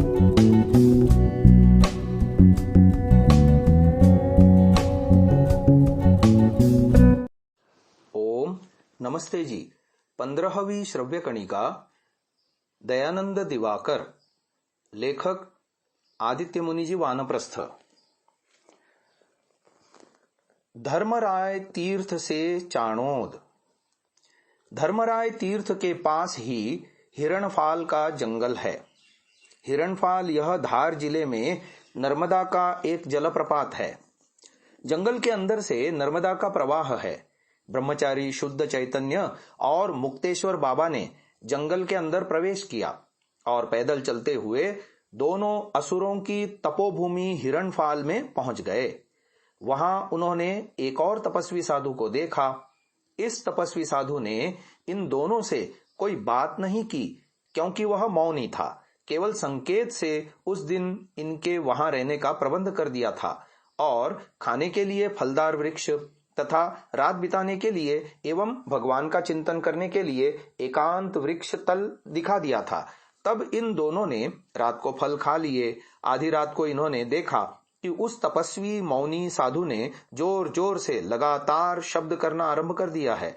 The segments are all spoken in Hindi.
ओम नमस्ते जी। 15वीं श्रव्य कणिका दयानंद दिवाकर, लेखक आदित्य मुनि जी वानप्रस्थ। धर्मराय तीर्थ से चाणोद। धर्मराय तीर्थ के पास ही हिरणफाल का जंगल है। हिरणफाल यह धार जिले में नर्मदा का एक जलप्रपात है। जंगल के अंदर से नर्मदा का प्रवाह है। ब्रह्मचारी शुद्ध चैतन्य और मुक्तेश्वर बाबा ने जंगल के अंदर प्रवेश किया और पैदल चलते हुए दोनों असुरों की तपोभूमि हिरणफाल में पहुंच गए। वहां उन्होंने एक और तपस्वी साधु को देखा। इस तपस्वी साधु ने इन दोनों से कोई बात नहीं की क्योंकि वह मौनी था। केवल संकेत से उस दिन इनके वहां रहने का प्रबंध कर दिया था और खाने के लिए फलदार वृक्ष तथा रात बिताने के लिए एवं भगवान का चिंतन करने के लिए एकांत वृक्ष तल दिखा दिया था। तब इन दोनों ने रात को फल खा लिए। आधी रात को इन्होंने देखा कि उस तपस्वी मौनी साधु ने जोर जोर से लगातार शब्द करना आरंभ कर दिया है।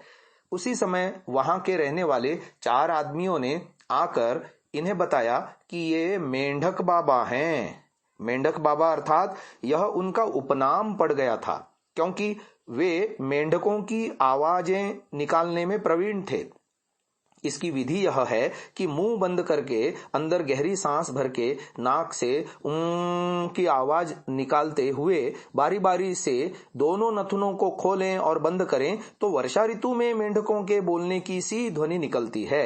उसी समय वहां के रहने वाले 4 आदमियों ने आकर इन्हें बताया कि ये मेंढक बाबा हैं। मेंढक बाबा अर्थात यह उनका उपनाम पड़ गया था क्योंकि वे मेंढकों की आवाजें निकालने में प्रवीण थे। इसकी विधि यह है कि मुंह बंद करके अंदर गहरी सांस भर के नाक से की आवाज निकालते हुए बारी बारी से दोनों नथुनों को खोलें और बंद करें तो वर्षा ऋतु में मेंढकों के बोलने की सी ध्वनि निकलती है।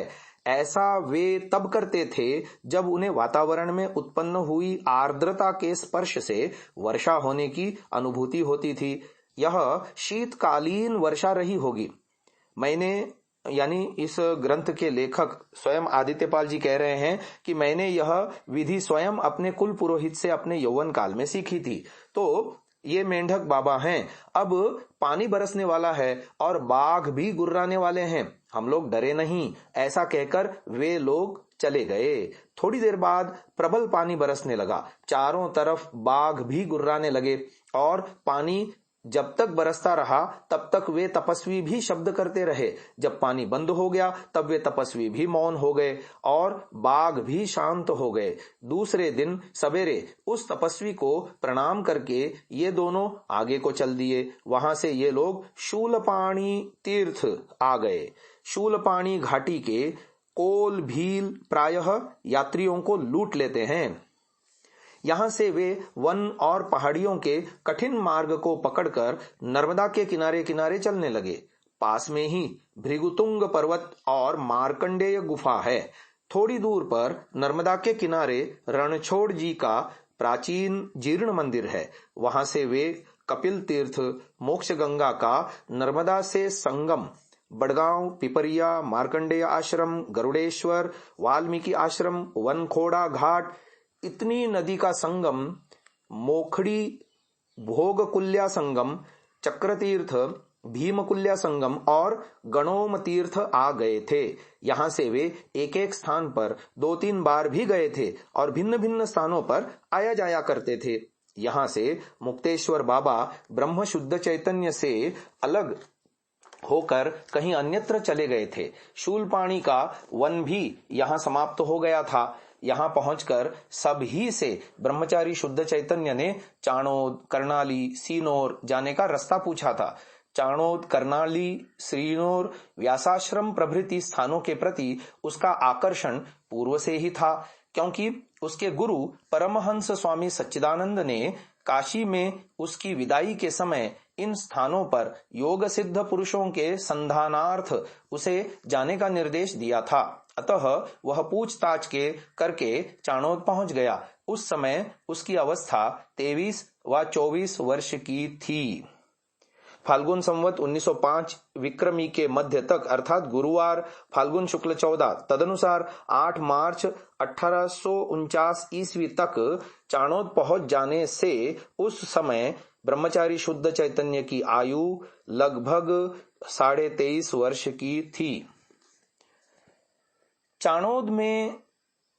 ऐसा वे तब करते थे जब उन्हें वातावरण में उत्पन्न हुई आर्द्रता के स्पर्श से वर्षा होने की अनुभूति होती थी। यह शीतकालीन वर्षा रही होगी। मैंने यानी इस ग्रंथ के लेखक स्वयं आदित्यपाल जी कह रहे हैं कि मैंने यह विधि स्वयं अपने कुल पुरोहित से अपने यौवन काल में सीखी थी। तो ये मेंढक बाबा हैं। अब पानी बरसने वाला है और बाघ भी गुर्राने वाले हैं, हम लोग डरे नहीं, ऐसा कहकर वे लोग चले गए। थोड़ी देर बाद प्रबल पानी बरसने लगा। चारों तरफ बाघ भी गुर्राने लगे और पानी जब तक बरसता रहा तब तक वे तपस्वी भी शब्द करते रहे। जब पानी बंद हो गया तब वे तपस्वी भी मौन हो गए और बाघ भी शांत हो गए। दूसरे दिन सवेरे उस तपस्वी को प्रणाम करके ये दोनों आगे को चल दिए। वहां से ये लोग शूलपाणी तीर्थ आ गए। शूलपाणी घाटी के कोल भील प्रायः यात्रियों को लूट लेते हैं। यहां से वे वन और पहाड़ियों के कठिन मार्ग को पकड़कर नर्मदा के किनारे किनारे चलने लगे। पास में ही भृगुतुंग पर्वत और मार्कंडेय गुफा है। थोड़ी दूर पर नर्मदा के किनारे रणछोड़ जी का प्राचीन जीर्ण मंदिर है। वहां से वे कपिल तीर्थ, मोक्ष गंगा का नर्मदा से संगम, बड़गांव, पिपरिया, मार्कंडेय आश्रम, गरुड़ेश्वर, वाल्मीकि आश्रम, वनखोड़ा घाट, इतनी नदी का संगम, मोखड़ी, भोगकुल्या संगम, चक्रतीर्थ, भीमकुल्या संगम और गणोम तीर्थ आ गए थे। यहां से वे एक एक स्थान पर 2-3 बार भी गए थे और भिन्न भिन्न स्थानों पर आया जाया करते थे। यहां से मुक्तेश्वर बाबा ब्रह्म शुद्ध चैतन्य से अलग होकर कहीं अन्यत्र चले गए थे। शूलपाणी का वन भी यहां समाप्त हो गया था। यहां पहुंचकर सभी से ब्रह्मचारी शुद्ध चैतन्य ने चाणोद, कर्णाली, सीनोर जाने का रास्ता पूछा था। चाणोद, कर्णाली, सीनोर, व्यासाश्रम प्रभृति स्थानों के प्रति उसका आकर्षण पूर्व से ही था क्योंकि उसके गुरु परमहंस स्वामी सच्चिदानंद ने काशी में उसकी विदाई के समय इन स्थानों पर योग सिद्ध पुरुषों के संधानार्थ उसे जाने का निर्देश दिया था। अतः वह पूछताछ के करके चाणोद पहुंच गया। उस समय उसकी अवस्था 23 व 24 वर्ष की थी। फाल्गुन संवत 1905 विक्रमी के मध्य तक अर्थात गुरुवार फाल्गुन शुक्ल 14 तदनुसार 8 मार्च 1849 ईस्वी तक चाणोद पहुंच जाने से उस समय ब्रह्मचारी शुद्ध चैतन्य की आयु लगभग 23.5 वर्ष की थी। चाणोद में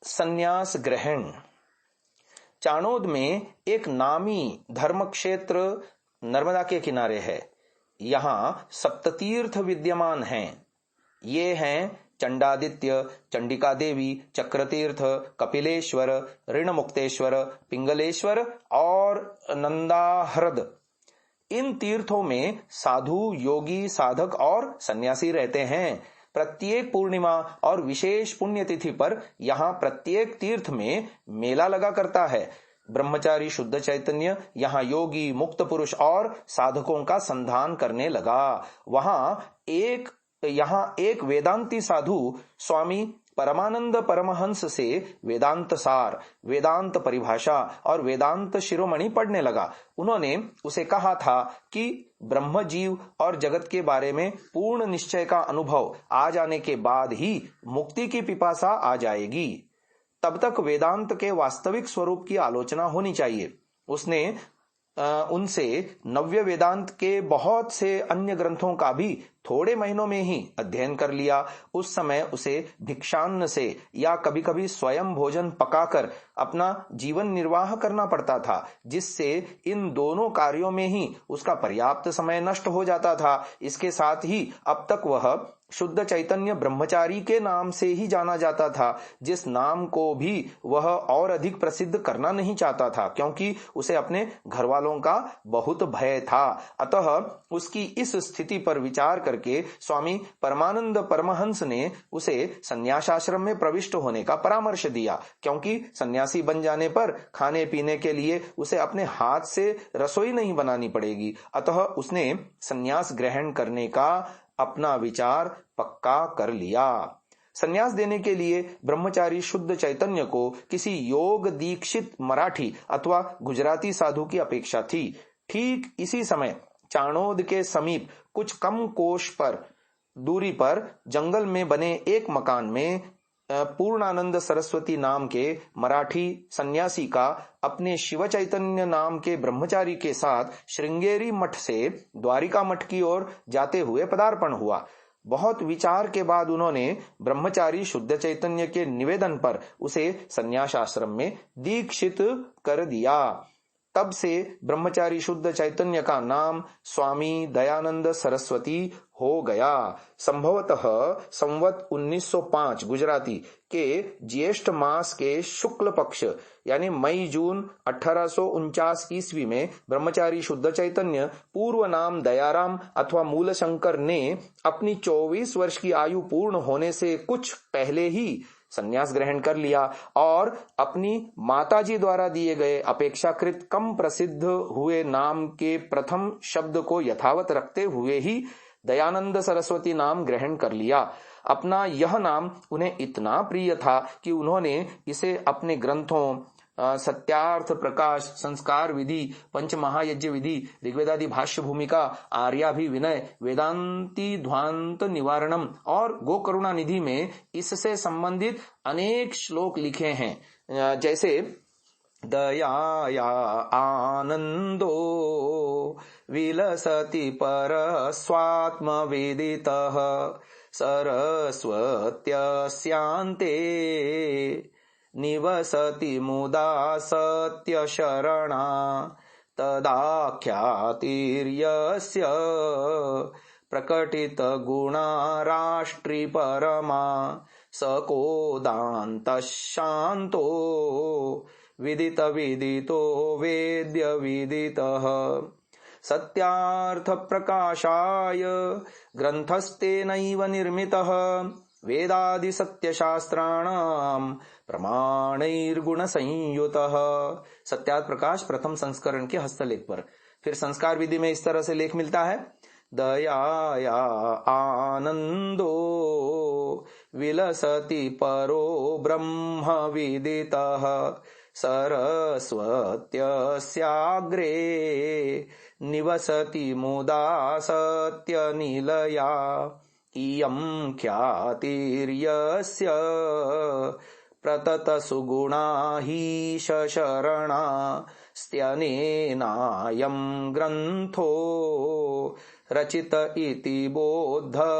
संन्यास ग्रहण चाणोद में एक नामी धर्म क्षेत्र नर्मदा के किनारे है। यहाँ सप्ततीर्थ विद्यमान हैं। ये हैं चंडादित्य, चंडिका देवी, चक्रतीर्थ, कपिलेश्वर, ऋणमुक्तेश्वर, पिंगलेश्वर और नंदाहृद। इन तीर्थों में साधु, योगी, साधक और सन्यासी रहते हैं। प्रत्येक पूर्णिमा और विशेष पुण्यतिथि पर यहाँ प्रत्येक तीर्थ में मेला लगा करता है। ब्रह्मचारी शुद्ध चैतन्य यहाँ योगी, मुक्त पुरुष और साधकों का संधान करने लगा। यहाँ एक वेदांती साधु स्वामी परमानंद परमहंस से वेदांत सार, वेदांत परिभाषा और वेदांत शिरोमणि पढ़ने लगा। उन्होंने उसे कहा था कि ब्रह्म, जीव और जगत के बारे में पूर्ण निश्चय का अनुभव आ जाने के बाद ही मुक्ति की पिपासा आ जाएगी। तब तक वेदांत के वास्तविक स्वरूप की आलोचना होनी चाहिए। उसने उनसे नव्य वेदांत के बहुत से अन्य ग्रंथों का भी थोड़े महीनों में ही अध्ययन कर लिया। उस समय उसे भिक्षान्न से या कभी कभी स्वयं भोजन पकाकर अपना जीवन निर्वाह करना पड़ता था, जिससे इन दोनों कार्यों में ही उसका पर्याप्त समय नष्ट हो जाता था। इसके साथ ही अब तक वह शुद्ध चैतन्य ब्रह्मचारी के नाम से ही जाना जाता था, जिस नाम को भी वह और अधिक प्रसिद्ध करना नहीं चाहता था, क्योंकि उसे अपने घर वालों का बहुत भय था। अतः उसकी इस स्थिति पर विचार करके स्वामी परमानंद परमहंस ने उसे संन्यासाश्रम में प्रविष्ट होने का परामर्श दिया, क्योंकि सन्यासी बन जाने पर खाने पीने के लिए उसे अपने हाथ से रसोई नहीं बनानी पड़ेगी। अतः उसने संन्यास ग्रहण करने का अपना विचार पक्का कर लिया। संन्यास देने के लिए ब्रह्मचारी शुद्ध चैतन्य को किसी योग दीक्षित मराठी अथवा गुजराती साधु की अपेक्षा थी। ठीक इसी समय चाणोद के समीप कुछ कम कोश पर दूरी पर जंगल में बने एक मकान में पूर्णानंद सरस्वती नाम के मराठी सन्यासी का अपने शिव चैतन्य नाम के ब्रह्मचारी के साथ श्रृंगेरी मठ से द्वारिका मठ की ओर जाते हुए पदार्पण हुआ। बहुत विचार के बाद उन्होंने ब्रह्मचारी शुद्ध चैतन्य के निवेदन पर उसे संन्यास आश्रम में दीक्षित कर दिया। तब से ब्रह्मचारी शुद्ध चैतन्य का नाम स्वामी दयानंद सरस्वती हो गया। संभवतः संवत 1905 गुजराती के ज्येष्ठ मास के शुक्ल पक्ष यानी मई जून 1849 ईस्वी में ब्रह्मचारी शुद्ध चैतन्य पूर्व नाम दयाराम अथवा मूलशंकर ने अपनी 24 वर्ष की आयु पूर्ण होने से कुछ पहले ही संन्यास ग्रहण कर लिया और अपनी माताजी द्वारा दिए गए अपेक्षाकृत कम प्रसिद्ध हुए नाम के प्रथम शब्द को यथावत रखते हुए ही दयानंद सरस्वती नाम ग्रहण कर लिया। अपना यह नाम उन्हें इतना प्रिय था कि उन्होंने इसे अपने ग्रंथों सत्यार्थ प्रकाश, संस्कार विधि, पंच महायज्ञ विधि, ऋग्वेदादि भाष्य भूमिका, आर्याभि विनय, वेदांती ध्वांत निवारणम और गोकरुणा निधि में इससे संबंधित अनेक श्लोक लिखे हैं। जैसे दयाया आनंदो विलसति पर स्वात्म वेदितः सरस्वत्यस्यान्ते निवसति मुदा सत्य शरणा तदाख्यातिर्यस्य प्रकटित गुणा राष्ट्री परमा सकोदान्तः शान्तो विदित विदितो वेद्य विदितः सत्यार्थ प्रकाशाय ग्रंथस्तेनैव निर्मितः वेदादि सत्यशास्त्राणाम प्रमाणैर्गुण संयुतः। सत्यार्थ प्रकाश प्रथम संस्करण के हस्तलेख पर। फिर संस्कार विधि में इस तरह से लेख मिलता है। दयाया आनंदो विलसति परो ब्रह्म विदितः सरस्वत्यस्याग्रे निवसति मुदा सत्य निलया इयं ख्यातिर्यस्य प्रतत सुगुणा हि शरणा स्त्यनेनायं ग्रंथो रचित इति बोद्धव्यमनघाः।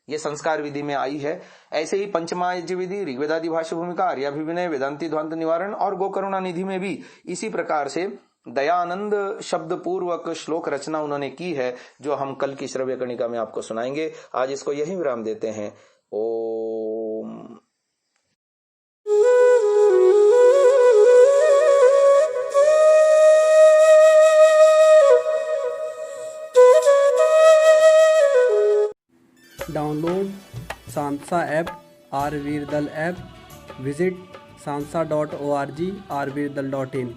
ये संस्कार विधि में आई है। ऐसे ही पंचमायज्य विधि, ऋग्वेदादि भाष्य भूमिका, आर्याभिविनय, वेदांती ध्वांत निवारण और गोकरुणा निधि में भी इसी प्रकार से दयानंद शब्द पूर्वक श्लोक रचना उन्होंने की है, जो हम कल की श्रव्य कणिका में आपको सुनाएंगे। आज इसको यही विराम देते हैं। Om. Download Sansa app, Rvirdal app, visit sansa.org, rvirdal.in।